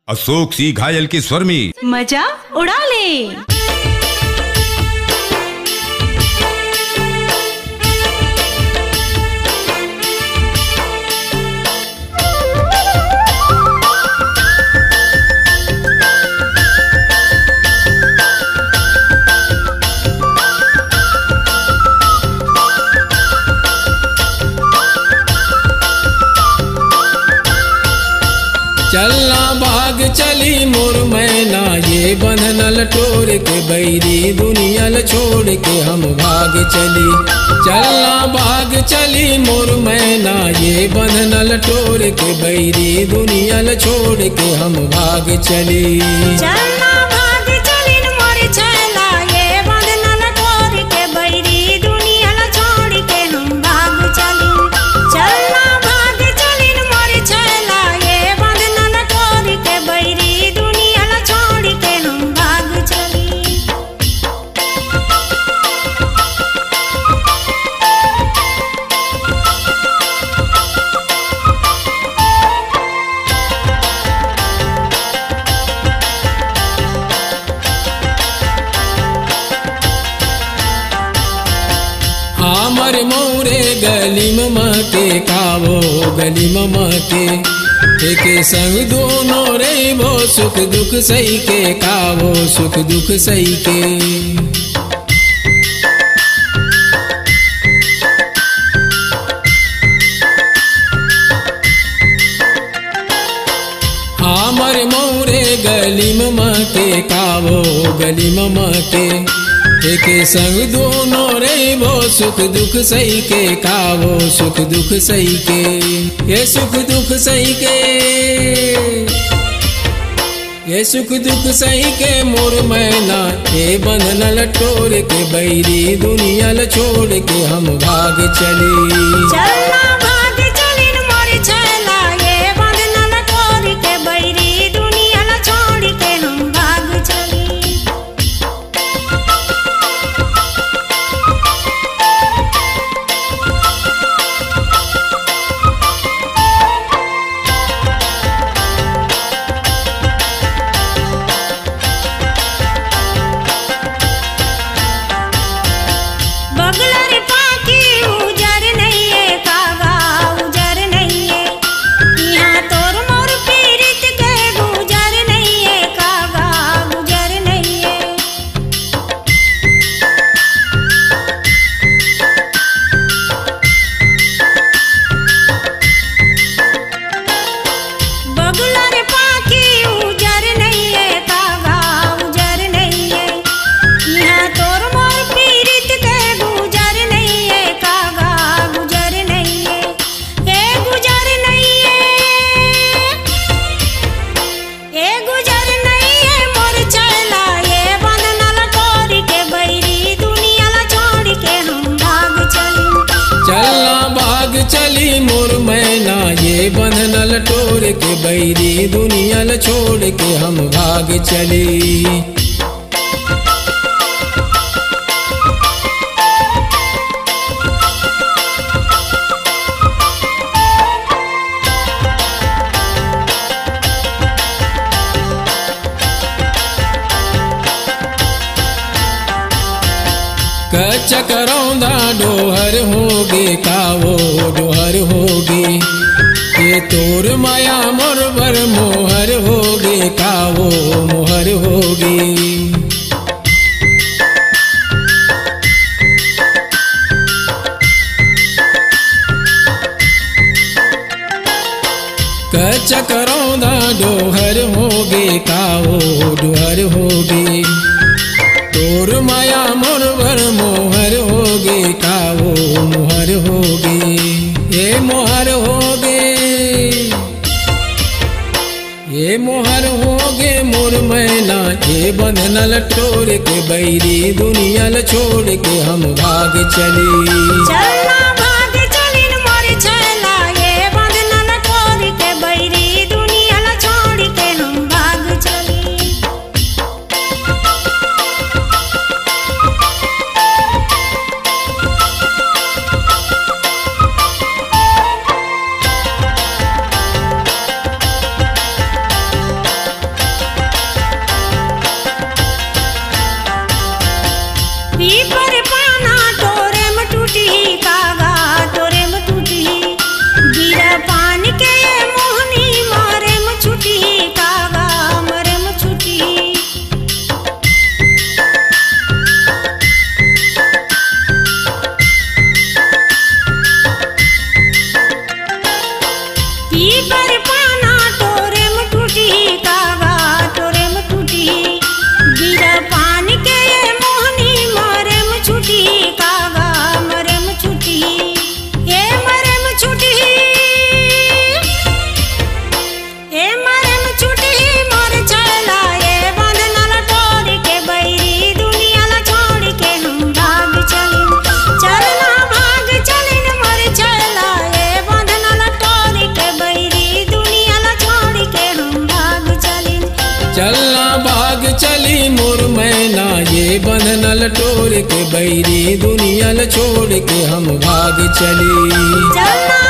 अशोक सी घायल के स्वर में मजा उड़ा ले। चलना भाग चली मोर मैना, ये बंधन लटोर के बैरी दुनिया छोड़ के हम भाग चली। चलना भाग चली मोर मैना, ये बंधन लटोर के बैरी दुनिया छोड़ के हम भाग चली। चलना भाग चली मोर छैला, ये बंधन लटोर के बैरी दुनिया छोड़ के हम भाग चली। चलना भाग चली मोर छैला, ये बंधन लटोर के बैरी दुनिया छोड़ के हम भाग चली। हमर मोरे गली ममा के कावो गली ममा के, एक संग दोनों रे वो सुख दुख सही के कावो सुख दुख सही के। हमर मोरे गली ममा के कावो गली ममा के, एक संग दोनों रे वो सुख दुख सही के कावो सुख दुख सही के। ये सुख दुख सही के, ये सुख दुख सही के मोर मैना, ये बंधन लटोर के बैरी दुनिया छोड़ के हम भाग चली। चलना भाग चली मोर छैला, ये बंधन लटोर के बैरी दुनिया छोड़ के हम भाग चली। बगलर पाकी उजर नहीं है कागा उजर नहीं है, यहाँ तोर मोर पीरित के गुजर नहीं है कागा गुजर नहीं है। बगलर पाकी उजर नहीं है कागा उजर नहीं है, यहाँ तोर मोर पीरित के गुजर नहीं है कागा गुजर नहीं है। ए गुजर नहीं है, ए गुजर नहीं है मोर छैला, ये बंधन लटोर के बैरी दुनिया छोड़ के हम भाग चली। चलना भाग चली मोर मैना, ये बंधन लटोर के बैरी दुनिया छोड़ के हम भाग चली। कच्च करौंदा डोहर होगे कावो डोहर होगे, ये तोर माया मोर बर मोहर होगे कावो मोहर होगे। कच्च करौंदा डोहर होगे कावो डोहर होगे, तोर माया मोर बर मोहर होगे कावो मोहर होगे। ये मोहर होगे, ये मोहर होगे मोर मैना, ये बंधन लटोर के बैरी दुनिया छोड़ के हम भाग चली। चलना भाग चली मोर छैला, ये बंधन लटोर के बैरी दुनिया छोड़ के हम भाग चली। पीपर पाना तोरे में टूटी कागा तोरे में टूटी गिरा पानी के ये मोहनी मारे में छुटी कागा मरे में छुटी पीपर पाना तोरे में टूटी कागा तोरे में टूटी गिरा पानी के ये मोहनी मारे में छुटी कागा मरे में छुटी ए मरे में छुटी ए मरे में छुटी मोर चला ये बंधन लटोर के बैरी दुनिया ला छोड़ के हम भाग चलिन चलना भाग चलिन मोर चला ये बंधन लटोर के बैरी दुनिया ला छोड़ के हम भाग चलिन चलना भाग चली मोर मैना ये बंधन लटोर के बैरी दुनिया ल छोड़ के हम भाग चली चलना